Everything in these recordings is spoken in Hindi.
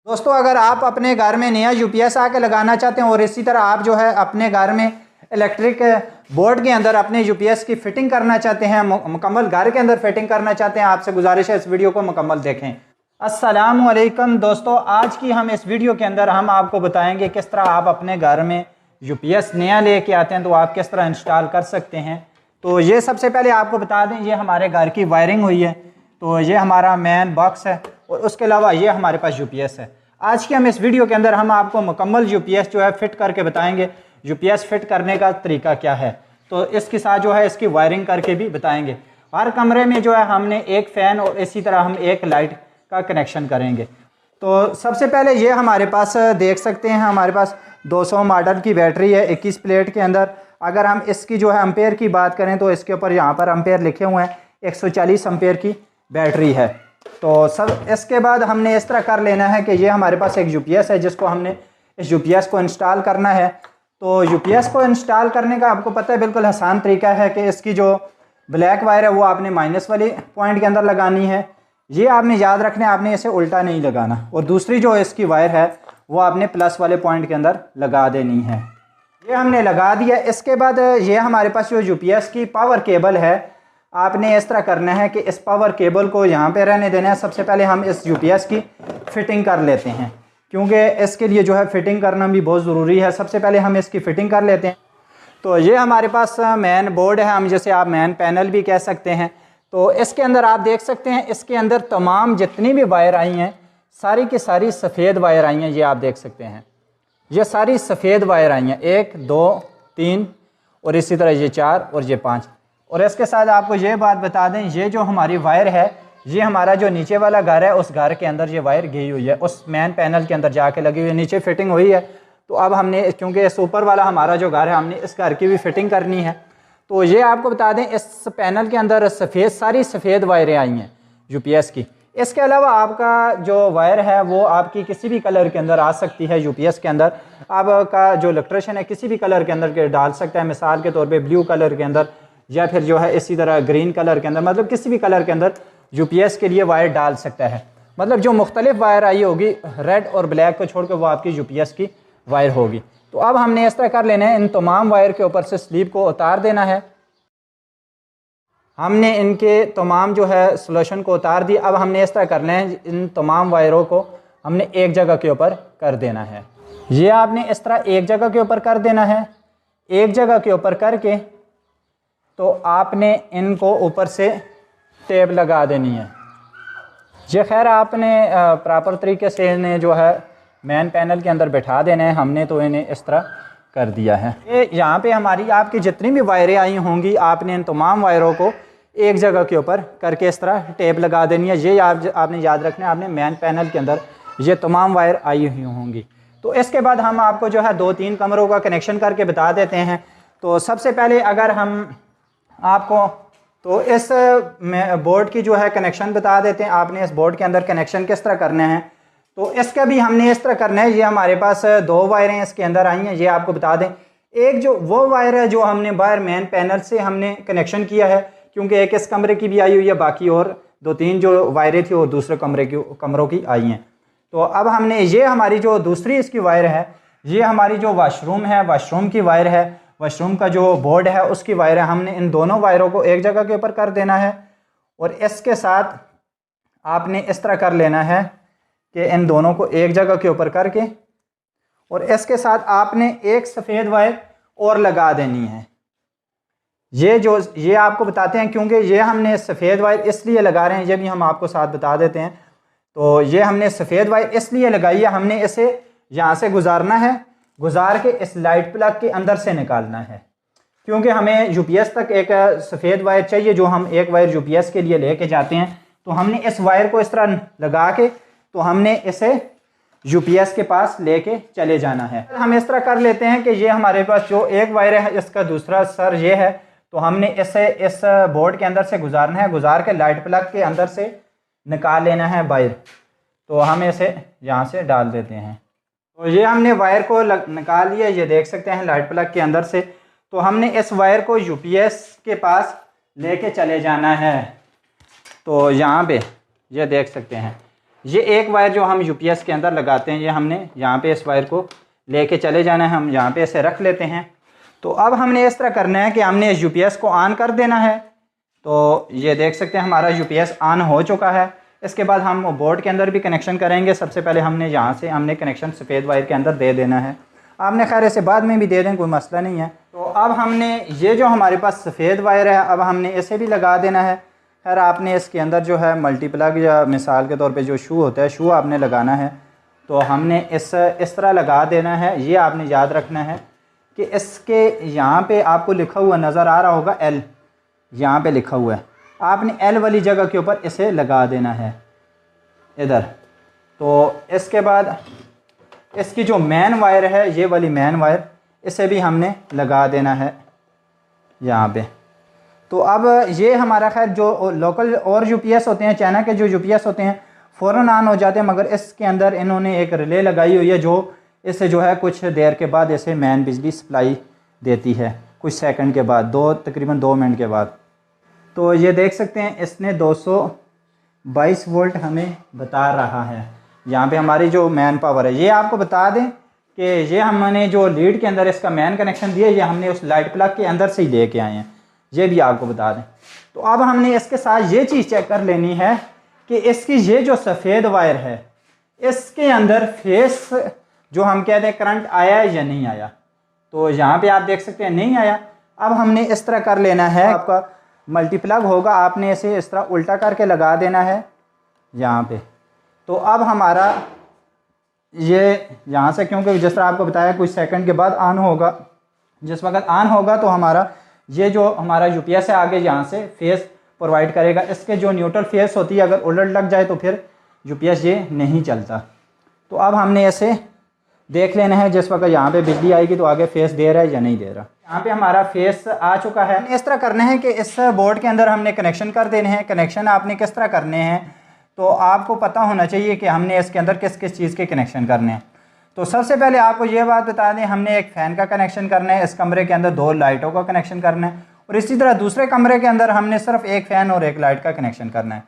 दोस्तों, अगर आप अपने घर में नया यूपीएस आके लगाना चाहते हैं और इसी तरह आप जो है अपने घर में इलेक्ट्रिक बोर्ड के अंदर अपने यूपीएस की फिटिंग करना चाहते हैं, मुकम्मल घर के अंदर फिटिंग करना चाहते हैं, आपसे गुजारिश है इस वीडियो को मुकम्मल देखें। अस्सलामु अलैकुम दोस्तों, आज की हम इस वीडियो के अंदर हम आपको बताएंगे किस तरह आप अपने घर में यूपीएस नया लेके आते हैं तो आप किस तरह इंस्टॉल कर सकते हैं। तो ये सबसे पहले आपको बता दें, ये हमारे घर की वायरिंग हुई है, तो ये हमारा मेन बॉक्स है और उसके अलावा ये हमारे पास यूपीएस है। आज की हम इस वीडियो के अंदर हम आपको मुकम्मल यूपीएस जो है फिट करके बताएंगे, यूपीएस फिट करने का तरीका क्या है, तो इसके साथ जो है इसकी वायरिंग करके भी बताएंगे। हर कमरे में जो है हमने एक फ़ैन और इसी तरह हम एक लाइट का कनेक्शन करेंगे। तो सबसे पहले ये हमारे पास देख सकते हैं, हमारे पास 200 मॉडल की बैटरी है 21 प्लेट के अंदर। अगर हम इसकी जो है एम्पेयर की बात करें तो इसके ऊपर यहाँ पर एम्पेयर लिखे हुए हैं, 140 एम्पेयर की बैटरी है। तो सब इसके बाद हमने इस तरह कर लेना है कि ये हमारे पास एक यूपीएस है जिसको हमने इस यूपीएस को इंस्टॉल करना है। तो यूपीएस को इंस्टॉल करने का आपको पता है बिल्कुल आसान तरीका है कि इसकी जो ब्लैक वायर है वो आपने माइनस वाली पॉइंट के अंदर लगानी है। ये आपने याद रखना है, आपने इसे उल्टा नहीं लगाना, और दूसरी जो इसकी वायर है वो आपने प्लस वाले पॉइंट के अंदर लगा देनी है। ये हमने लगा दिया। इसके बाद ये हमारे पास जो यूपीएस की पावर केबल है, आपने इस तरह करना है कि इस पावर केबल को यहाँ पे रहने देना है। सबसे पहले हम इस यूपीएस की फ़िटिंग कर लेते हैं, क्योंकि इसके लिए जो है फ़िटिंग करना भी बहुत ज़रूरी है। सबसे पहले हम इसकी फ़िटिंग कर लेते हैं। तो ये हमारे पास मेन बोर्ड है, हम जैसे आप मेन पैनल भी कह सकते हैं। तो इसके अंदर आप देख सकते हैं, इसके अंदर तमाम जितनी भी वायर आई हैं सारी की सारी सफ़ेद वायर आई हैं। ये आप देख सकते हैं, ये सारी सफ़ेद वायर आई हैं, 1 2 3 और इसी तरह ये 4 और ये 5। और इसके साथ आपको ये बात बता दें, ये जो हमारी वायर है ये हमारा जो नीचे वाला घर है उस घर के अंदर ये वायर गई हुई है, उस मेन पैनल के अंदर जाके लगी हुई है, नीचे फिटिंग हुई है। तो अब हमने, क्योंकि इस ऊपर वाला हमारा जो घर है, हमने इस घर की भी फिटिंग करनी है। तो ये आपको बता दें, इस पैनल के अंदर सारी सफ़ेद वायरें आई हैं यूपीएस की। इसके अलावा आपका जो वायर है वो आपकी किसी भी कलर के अंदर आ सकती है। यूपीएस के अंदर आपका जो इलेक्ट्रिशियन है किसी भी कलर के अंदर के डाल सकता है, मिसाल के तौर पे ब्लू कलर के अंदर या फिर जो है इसी तरह ग्रीन कलर के अंदर, मतलब किसी भी कलर के अंदर यूपीएस के लिए वायर डाल सकता है। मतलब जो मुख्तलिफ वायर आई होगी रेड और ब्लैक को छोड़कर वो आपकी यूपीएस की वायर होगी। तो अब हमने इस तरह कर लेना है, इन तमाम वायर के ऊपर से स्लीव को उतार देना है। हमने इनके तमाम जो है सोल्यूशन को उतार दिया। अब हमने इस तरह करना है, इन तमाम वायरों को हमने एक जगह के ऊपर कर देना है। ये आपने इस तरह एक जगह के ऊपर कर देना है। एक जगह के ऊपर करके तो आपने इनको ऊपर से टेप लगा देनी है। ये खैर आपने प्रॉपर तरीके से इन्हें जो है मेन पैनल के अंदर बैठा देना है। हमने तो इन्हें इस तरह कर दिया है। ये यहाँ पे हमारी आपकी जितनी भी वायरें आई होंगी, आपने इन तमाम वायरों को एक जगह के ऊपर करके इस तरह टेप लगा देनी है। ये आपने याद रखना है, आपने मेन पैनल के अंदर ये तमाम वायर आई हुई होंगी। तो इसके बाद हम आपको जो है 2-3 कमरों का कनेक्शन करके बता देते हैं। तो सबसे पहले अगर हम आपको तो इस बोर्ड की जो है कनेक्शन बता देते हैं, आपने इस बोर्ड के अंदर कनेक्शन किस तरह करने हैं। तो इसका भी हमने इस तरह करना है। ये हमारे पास 2 वायरें इसके अंदर आई हैं, ये आपको बता दें। एक जो वो वायर है जो हमने बाहर मेन पैनल से हमने कनेक्शन किया है, क्योंकि एक इस कमरे की भी आई हुई है, बाकी और 2-3 जो वायरें थी वो दूसरे कमरों की आई हैं। तो अब हमने ये हमारी जो दूसरी इसकी वायर है, ये हमारी जो वाशरूम है, वाशरूम की वायर है, वाशरूम का जो बोर्ड है उसकी वायर है। हमने इन दोनों वायरों को एक जगह के ऊपर कर देना है और इसके साथ आपने इस तरह कर लेना है कि इन दोनों को एक जगह के ऊपर करके और इसके साथ आपने एक सफ़ेद वायर और लगा देनी है। ये आपको बताते हैं, क्योंकि ये हमने सफ़ेद वायर इसलिए लगा रहे हैं, ये भी हम आपको साथ बता देते हैं। तो ये हमने सफ़ेद वायर इसलिए लगाई है, हमने इसे यहाँ से गुजारना है, गुजार के इस लाइट प्लग के अंदर से निकालना है, क्योंकि हमें यूपीएस तक एक सफ़ेद वायर चाहिए जो हम एक वायर यूपीएस के लिए लेके जाते हैं। तो हमने इस वायर को इस तरह लगा के तो हमने इसे यूपीएस के पास लेके चले जाना है। हम इस तरह कर लेते हैं कि ये हमारे पास जो एक वायर है इसका दूसरा सर ये है, तो हमने इसे इस बोर्ड के अंदर से गुजारना है, गुजार के लाइट प्लग के अंदर से निकाल लेना है वायर। तो हम इसे यहाँ से डाल देते हैं। तो ये हमने वायर को निकाल लिया, ये देख सकते हैं लाइट प्लग के अंदर से। तो हमने इस वायर को यूपीएस के पास लेके चले जाना है। तो यहाँ पे ये देख सकते हैं, ये एक वायर जो हम यूपीएस के अंदर लगाते हैं, ये हमने यहाँ पे इस वायर को लेके चले जाना है, हम यहाँ पे इसे रख लेते हैं। तो अब हमने इस तरह करना है कि हमने इस यूपीएस को ऑन कर देना है। तो ये देख सकते हैं हमारा यूपीएस ऑन हो चुका है। इसके बाद हम बोर्ड के अंदर भी कनेक्शन करेंगे। सबसे पहले हमने यहाँ से हमने कनेक्शन सफ़ेद वायर के अंदर दे देना है। आपने खैर इसे बाद में भी दे दें, कोई मसला नहीं है। तो अब हमने ये जो हमारे पास सफ़ेद वायर है, अब हमने इसे भी लगा देना है। खैर आपने इसके अंदर जो है मल्टीप्लग या मिसाल के तौर पे जो शू होता है, शू आपने लगाना है। तो हमने इस तरह लगा देना है। ये आपने याद रखना है कि इसके यहाँ पे आपको लिखा हुआ नज़र आ रहा होगा एल, यहाँ पे लिखा हुआ है, आपने एल वाली जगह के ऊपर इसे लगा देना है इधर। तो इसके बाद इसकी जो मेन वायर है, ये वाली मेन वायर, इसे भी हमने लगा देना है यहाँ पे। तो अब ये हमारा खैर जो लोकल और यूपीएस होते हैं, चाइना के जो यूपीएस होते हैं फ़ौरन ऑन हो जाते हैं, मगर इसके अंदर इन्होंने एक रिले लगाई हुई है जो इससे जो है कुछ देर के बाद इसे मेन बिजली सप्लाई देती है, कुछ सेकंड के बाद, तकरीबन 2 मिनट के बाद। तो ये देख सकते हैं इसने 222 वोल्ट हमें बता रहा है। यहाँ पे हमारी जो मैन पावर है, ये आपको बता दें कि ये हमने जो लीड के अंदर इसका मैन कनेक्शन दिया, ये हमने उस लाइट प्लग के अंदर से ही लेके आए हैं, ये भी आपको बता दें। तो अब हमने इसके साथ ये चीज़ चेक कर लेनी है कि इसकी ये जो सफ़ेद वायर है, इसके अंदर फेस जो हम कहते हैं करंट आया या नहीं आया। तो यहाँ पे आप देख सकते हैं नहीं आया। अब हमने इस तरह कर लेना है, आपका मल्टीप्लग होगा, आपने इसे इस तरह उल्टा करके लगा देना है यहाँ पे। तो अब हमारा ये यहाँ से, क्योंकि जिस तरह आपको बताया कुछ सेकंड के बाद ऑन होगा, जिस वक्त ऑन होगा तो हमारा ये जो हमारा यूपीएस है आगे यहाँ से फेस प्रोवाइड करेगा। इसके जो न्यूट्रल फेस होती है अगर उलट लग जाए तो फिर यूपीएस ये नहीं चलता। तो अब हमने ऐसे देख लेना है, जिस वक्त यहाँ पे बिजली आएगी तो आगे फेस दे रहा है या नहीं दे रहा। यहाँ पे हमारा फेस आ चुका है। इस तरह करना है कि इस बोर्ड के अंदर हमने कनेक्शन कर देने हैं। कनेक्शन आपने किस तरह करने हैं, तो आपको पता होना चाहिए कि हमने इसके अंदर किस किस चीज़ के कनेक्शन करने हैं। तो सबसे पहले आपको ये बात बता दें, हमने एक फ़ैन का कनेक्शन करना है, इस कमरे के अंदर 2 लाइटों का कनेक्शन करना है, और इसी तरह दूसरे कमरे के अंदर हमने सिर्फ एक फ़ैन और एक लाइट का कनेक्शन करना है।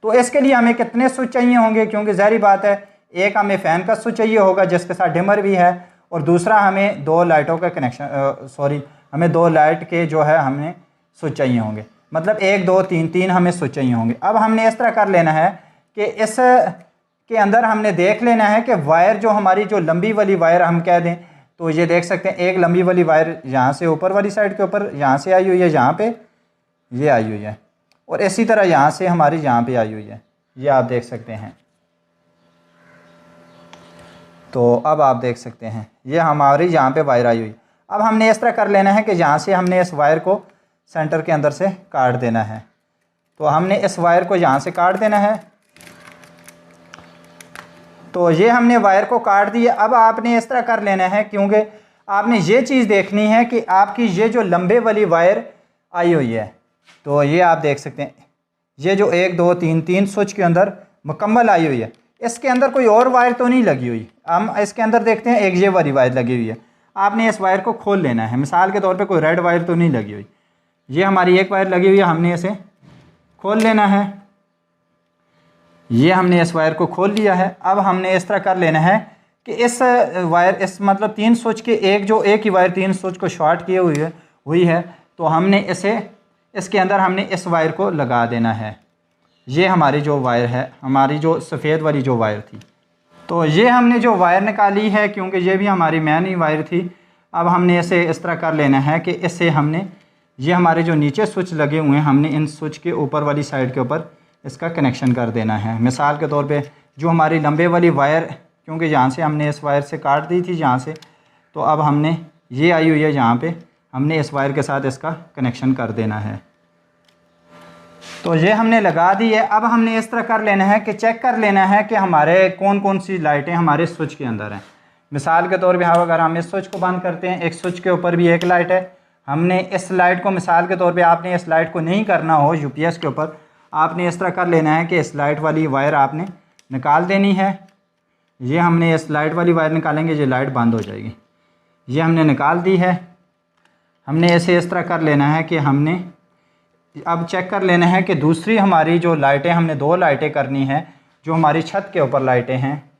तो इसके लिए हमें कितने स्विच चाहिए होंगे, क्योंकि ज़ाहिर बात है एक हमें फ़ैन का स्विच चाहिए होगा जिसके साथ डिमर भी है, और दूसरा हमें 2 लाइटों का कनेक्शन हमें 2 लाइट के जो है हमें स्विच चाहिए होंगे, मतलब 1 2 3 हमें स्विच चाहिए होंगे। अब हमने इस तरह कर लेना है कि इस के अंदर हमने देख लेना है कि वायर जो हमारी जो लंबी वाली वायर हम कह दें, तो ये देख सकते हैं एक लंबी वाली वायर यहाँ से ऊपर वाली साइड के ऊपर यहाँ से आई हुई है, यहाँ पे ये आई हुई है, और इसी तरह यहाँ से हमारी यहाँ पे आई हुई है, ये आप देख सकते हैं। तो अब आप देख सकते हैं ये हमारी यहाँ पे वायर आई हुई। अब हमने इस तरह कर लेना है कि यहाँ से हमने इस वायर को सेंटर के अंदर से काट देना है। तो हमने इस वायर को यहाँ से काट देना है। तो ये हमने वायर को काट दिया। अब आपने इस तरह कर लेना है, क्योंकि आपने ये चीज़ देखनी है कि आपकी ये जो लंबे वाली वायर आई हुई है, तो ये आप देख सकते हैं ये जो 1 2 3 स्विच के अंदर मुकम्मल आई हुई है, इसके अंदर कोई और वायर तो नहीं लगी हुई। हम इसके अंदर देखते हैं एक ये वाली वायर लगी हुई है। आपने इस वायर को खोल लेना है, मिसाल के तौर पे कोई रेड वायर तो नहीं लगी हुई, ये हमारी एक वायर लगी हुई है, हमने इसे खोल लेना है। ये हमने इस वायर को खोल लिया है। अब हमने इस तरह कर लेना है कि इस वायर इस मतलब 3 स्विच के एक ही वायर 3 स्विच को शॉर्ट किए हुई है, तो हमने इसे इसके अंदर हमने इस वायर को लगा देना है। ये हमारी जो वायर है, हमारी जो सफ़ेद वाली जो वायर थी, तो ये हमने जो वायर निकाली है, क्योंकि ये भी हमारी मेन ही वायर थी। अब हमने इसे इस तरह कर लेना है कि इससे हमने ये हमारे जो नीचे स्विच लगे हुए हैं, हमने इन स्विच के ऊपर वाली साइड के ऊपर इसका कनेक्शन कर देना है। मिसाल के तौर पे जो हमारी लंबे वाली वायर, क्योंकि यहाँ से हमने इस वायर से काट दी थी यहाँ से, तो अब हमने ये आई हुई है यहाँ पे, हमने इस वायर के साथ इसका कनेक्शन कर देना है। तो ये हमने लगा दी है। अब हमने इस तरह कर लेना है कि चेक कर लेना है कि हमारे कौन कौन सी लाइटें हमारे स्विच के अंदर हैं। मिसाल के तौर पे अगर हम इस स्विच को बंद करते हैं, एक स्विच के ऊपर भी एक लाइट है, हमने इस लाइट को मिसाल के तौर पे आपने इस लाइट को नहीं करना हो यूपीएस के ऊपर, आपने इस तरह कर लेना है कि इस लाइट वाली वायर आपने निकाल देनी है। ये हमने इस लाइट वाली वायर निकालेंगे, ये लाइट बंद हो जाएगी। ये हमने निकाल दी है। हमने इसे इस तरह कर लेना है कि हमने अब चेक कर लेना है कि दूसरी हमारी जो लाइटें, हमने 2 लाइटें करनी है जो हमारी छत के ऊपर लाइटें हैं,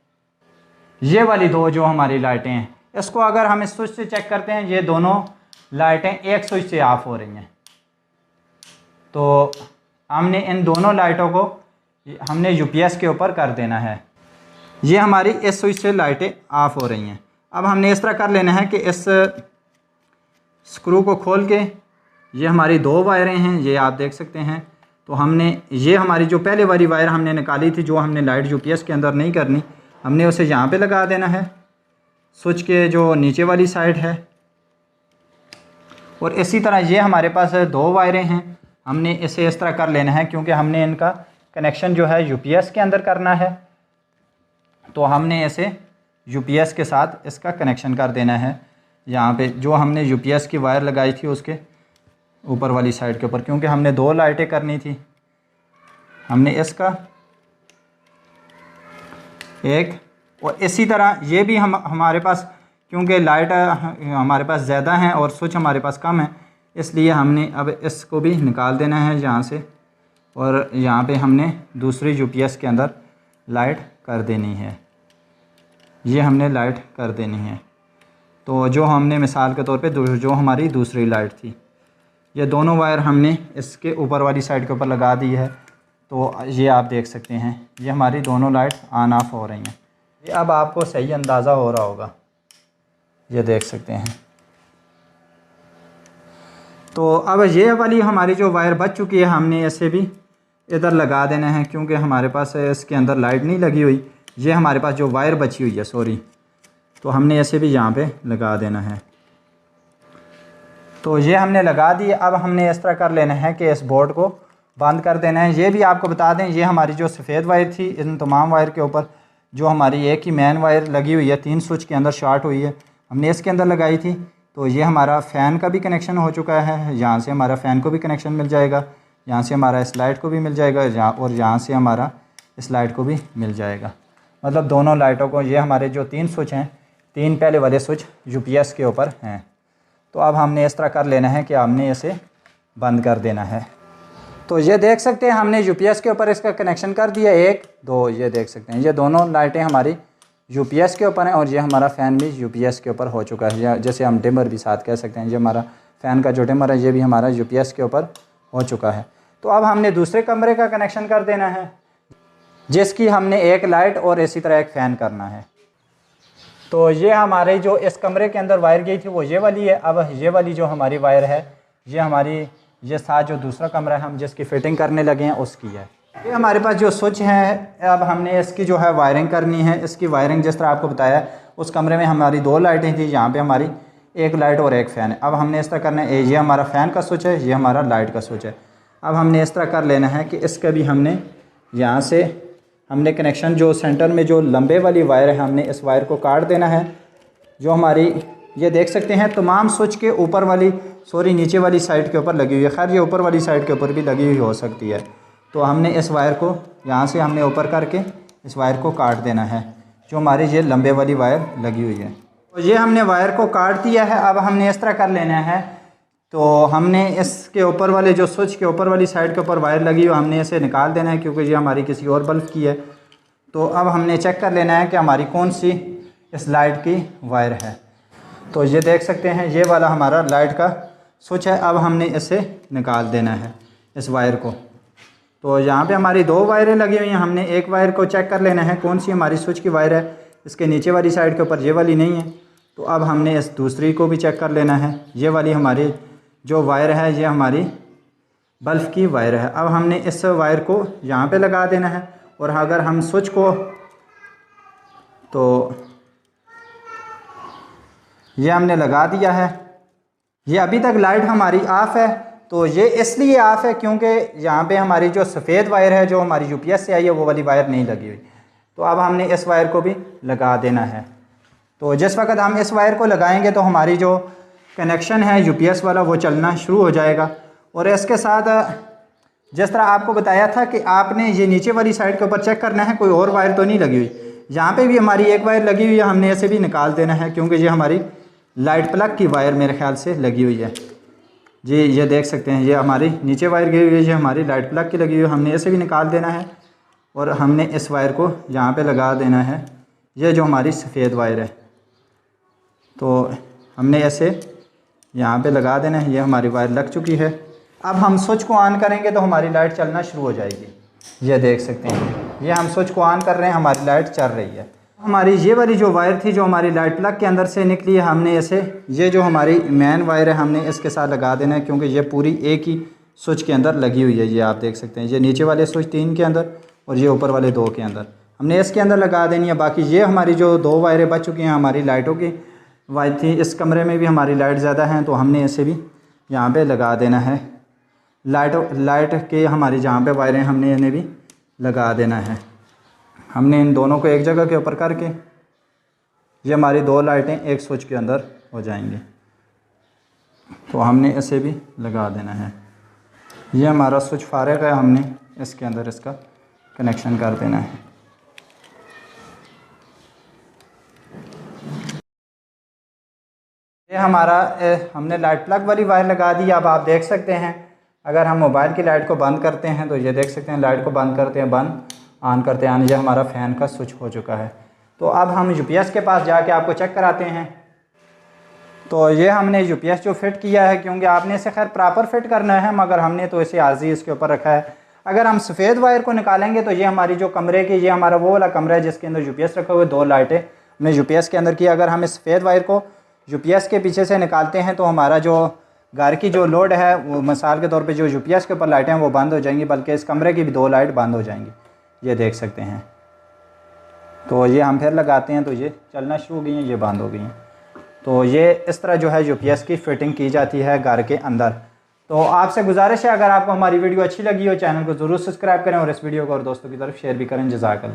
ये वाली दो जो हमारी लाइटें हैं, इसको अगर हम इस स्विच से चेक करते हैं, ये दोनों लाइटें एक स्विच से ऑफ हो रही हैं। तो हमने इन दोनों लाइटों को हमने यूपीएस के ऊपर कर देना है। ये हमारी इस स्विच से लाइटें ऑफ हो रही हैं। अब हमने इस तरह कर लेना है कि इस स्क्रू को खोल के, ये हमारी दो वायरें हैं, ये आप देख सकते हैं। तो हमने ये हमारी जो पहले वाली वायर हमने निकाली थी, जो हमने लाइट यूपीएस के अंदर नहीं करनी, हमने उसे यहाँ पे लगा देना है, स्विच के जो नीचे वाली साइड है। और इसी तरह ये हमारे पास दो वायरें हैं, हमने इसे इस तरह कर लेना है, क्योंकि हमने इनका कनेक्शन जो है यूपीएस के अंदर करना है। तो हमने इसे यूपीएस के साथ इसका कनेक्शन कर देना है। यहाँ पे जो हमने यूपीएस की वायर लगाई थी उसके ऊपर वाली साइड के ऊपर, क्योंकि हमने दो लाइटें करनी थी, हमने इसका एक, और इसी तरह ये भी हमारे पास, क्योंकि लाइट हमारे पास ज़्यादा हैं और स्विच हमारे पास कम है, इसलिए हमने अब इसको भी निकाल देना है यहाँ से, और यहाँ पे हमने दूसरी यूपीएस के अंदर लाइट कर देनी है। ये हमने लाइट कर देनी है। तो जो हमने मिसाल के तौर पे जो हमारी दूसरी लाइट थी, ये दोनों वायर हमने इसके ऊपर वाली साइड के ऊपर लगा दी है। तो ये आप देख सकते हैं, ये हमारी दोनों लाइट ऑन ऑफ हो रही हैं। ये अब आपको सही अंदाज़ा हो रहा होगा, ये देख सकते हैं। तो अब ये वाली हमारी जो वायर बच चुकी है, हमने इसे भी इधर लगा देना है, क्योंकि हमारे पास इसके अंदर लाइट नहीं लगी हुई। ये हमारे पास जो वायर बची हुई है, सॉरी, तो हमने इसे भी यहाँ पे लगा देना है। तो ये हमने लगा दी। अब हमने इस तरह कर लेना है कि इस बोर्ड को बंद कर देना है। ये भी आपको बता दें, ये हमारी जो सफ़ेद वायर थी, इन तमाम वायर के ऊपर जो हमारी एक ही मेन वायर लगी हुई है, 3 स्विच के अंदर शॉर्ट हुई है, हमने इसके अंदर लगाई थी। तो ये हमारा फ़ैन का भी कनेक्शन हो चुका है, यहाँ से हमारा फ़ैन को भी कनेक्शन मिल जाएगा, यहाँ से हमारा इस लाइट को भी मिल जाएगा, और यहाँ से हमारा इस लाइट को भी मिल जाएगा। मतलब दोनों लाइटों को, ये हमारे जो 3 स्विच हैं, 3 पहले वाले स्विच यूपीएस के ऊपर हैं। तो अब हमने इस तरह कर लेना है कि हमने इसे बंद कर देना है। तो ये देख सकते हैं, हमने यूपीएस के ऊपर इसका कनेक्शन कर दिया, 1 2, ये देख सकते हैं, ये दोनों लाइटें हमारी यूपीएस के ऊपर हैं, और ये हमारा फ़ैन भी यूपीएस के ऊपर हो चुका है, या जैसे हम डिमर भी साथ कह सकते हैं। ये हमारा फ़ैन का जो डिमर है, ये भी हमारा यूपीएस के ऊपर हो चुका है। तो अब हमने दूसरे कमरे का कनेक्शन कर देना है, जिसकी हमने एक लाइट और इसी तरह एक फ़ैन करना है। तो ये हमारे जो इस कमरे के अंदर वायर गई थी वो ये वाली है। अब ये वाली जो हमारी वायर है, ये हमारी, ये साथ जो दूसरा कमरा है हम जिसकी फ़िटिंग करने लगे हैं उसकी है। ये हमारे पास जो स्विच है, अब हमने इसकी जो है वायरिंग करनी है। इसकी वायरिंग जिस तरह आपको बताया, उस कमरे में हमारी 2 लाइटें थी, यहाँ पे हमारी 1 लाइट और 1 फ़ैन है। अब हमने इस तरह करना है, ये हमारा फ़ैन का स्विच है, ये हमारा लाइट का स्विच है। अब हमने इस तरह कर लेना है कि इसका भी हमने यहाँ से हमने कनेक्शन, जो सेंटर में जो लंबे वाली वायर है, हमने इस वायर को काट देना है। जो हमारी, ये देख सकते हैं, तमाम स्विच के ऊपर वाली, सॉरी नीचे वाली साइड के ऊपर लगी हुई है। खैर ये ऊपर वाली साइड के ऊपर भी लगी हुई हो सकती है। तो हमने इस वायर को यहाँ से हमने ऊपर करके इस वायर को काट देना है, जो हमारी ये लंबे वाली वायर लगी हुई है। तो ये हमने वायर को काट दिया है। अब हमने इस तरह कर लेना है, तो हमने इसके ऊपर वाले जो स्विच के ऊपर वाली साइड के ऊपर वायर लगी हुई, हमने इसे निकाल देना है, क्योंकि ये हमारी किसी और बल्ब की है। तो अब हमने चेक कर लेना है कि हमारी कौन सी इस लाइट की वायर है। तो ये देख सकते हैं, ये वाला हमारा लाइट का स्विच है। अब हमने इसे निकाल देना है, इस वायर को। तो यहाँ पे हमारी 2 वायरें लगी हुई हैं, हमने एक वायर को चेक कर लेना है कौन सी हमारी स्विच की वायर है। इसके नीचे वाली साइड के ऊपर ये वाली नहीं है। तो अब हमने इस दूसरी को भी चेक कर लेना है। ये वाली हमारी जो वायर है, ये हमारी बल्ब की वायर है। अब हमने इस वायर को यहाँ पे लगा देना है, और अगर हम स्विच को, तो ये हमने लगा दिया है। ये अभी तक लाइट हमारी ऑफ़ है। तो ये इसलिए ऑफ़ है क्योंकि यहाँ पे हमारी जो सफ़ेद वायर है, जो हमारी यूपीएस से आई है, वो वाली वायर नहीं लगी हुई। तो अब हमने इस वायर को भी लगा देना है। तो जिस वक्त हम इस वायर को लगाएंगे, तो हमारी जो कनेक्शन है यूपीएस वाला, वो चलना शुरू हो जाएगा। और इसके साथ जिस तरह आपको बताया था कि आपने ये नीचे वाली साइड के ऊपर चेक करना है कोई और वायर तो नहीं लगी हुई। यहाँ पे भी हमारी एक वायर लगी हुई है, हमने इसे भी निकाल देना है, क्योंकि ये हमारी लाइट प्लग की वायर मेरे ख्याल से लगी हुई है। जी ये देख सकते हैं, ये हमारी नीचे वायर गई हुई है, ये हमारी लाइट प्लग की लगी हुई है, हमने इसे भी निकाल देना है। और हमने इस वायर को यहाँ पे लगा देना है। ये जो हमारी सफ़ेद वायर है तो हमने ऐसे यहाँ पे लगा देना है। ये हमारी वायर लग चुकी है। अब हम स्विच को ऑन करेंगे तो हमारी लाइट चलना शुरू हो जाएगी। ये देख सकते हैं, ये हम स्विच को ऑन कर रहे हैं, हमारी लाइट चल रही है। हमारी ये वाली जो वायर थी जो हमारी लाइट प्लग के अंदर से निकली है, हमने ऐसे ये जो हमारी मेन वायर है हमने इसके साथ लगा देना है, क्योंकि ये पूरी एक ही स्विच के अंदर लगी हुई है। ये आप देख सकते हैं, ये नीचे वाले स्विच 3 के अंदर और ये ऊपर वाले 2 के अंदर हमने इसके अंदर लगा देनी है। बाकी ये हमारी जो 2 वायरें बच चुकी हैं हमारी लाइटों की वायर थी, इस कमरे में भी हमारी लाइट ज़्यादा हैं तो हमने इसे भी यहाँ पे लगा देना है। लाइट के हमारी जहाँ पे वायरें हमने इन्हें भी लगा देना है। हमने इन दोनों को एक जगह के ऊपर करके ये हमारी 2 लाइटें एक स्विच के अंदर हो जाएंगी, तो हमने इसे भी लगा देना है। ये हमारा स्विच फारग है, हमने इसके अंदर इसका कनेक्शन कर देना है। ये हमारा हमने लाइट प्लग वाली वायर लगा दी। अब आप देख सकते हैं, अगर हम मोबाइल की लाइट को बंद करते हैं तो ये देख सकते हैं, लाइट को बंद करते हैं, बंद ऑन करते हैं, ये हमारा फ़ैन का स्विच हो चुका है। तो अब हम यूपीएस के पास जाके आपको चेक कराते हैं। तो ये हमने यूपीएस जो फिट किया है, क्योंकि आपने इसे खैर प्रॉपर फिट करना है, मगर हमने तो इसे आर्जी इसके ऊपर रखा है। अगर हम सफ़ेद वायर को निकालेंगे तो ये हमारी जो कमरे की, ये हमारा वो वाला कमरा है जिसके अंदर यूपीएस रखे हुए 2 लाइटें हमने यूपीएस के अंदर की। अगर हम इस सफ़ेद वायर को यूपीएस के पीछे से निकालते हैं तो हमारा जो घर की जो लोड है वो मिसाल के तौर पे जो यूपीएस के ऊपर लाइटें हैं वो बंद हो जाएंगी, बल्कि इस कमरे की भी 2 लाइट बंद हो जाएंगी। ये देख सकते हैं। तो ये हम फिर लगाते हैं तो ये चलना शुरू हो गई हैं, ये बंद हो गई हैं। तो ये इस तरह जो है यूपीएस की फ़िटिंग की जाती है घर के अंदर। तो आपसे गुजारिश है, अगर आपको हमारी वीडियो अच्छी लगी हो चैनल को ज़रूर सब्सक्राइब करें और इस वीडियो को और दोस्तों की तरफ शेयर भी करें। जज़ाकल्लाह।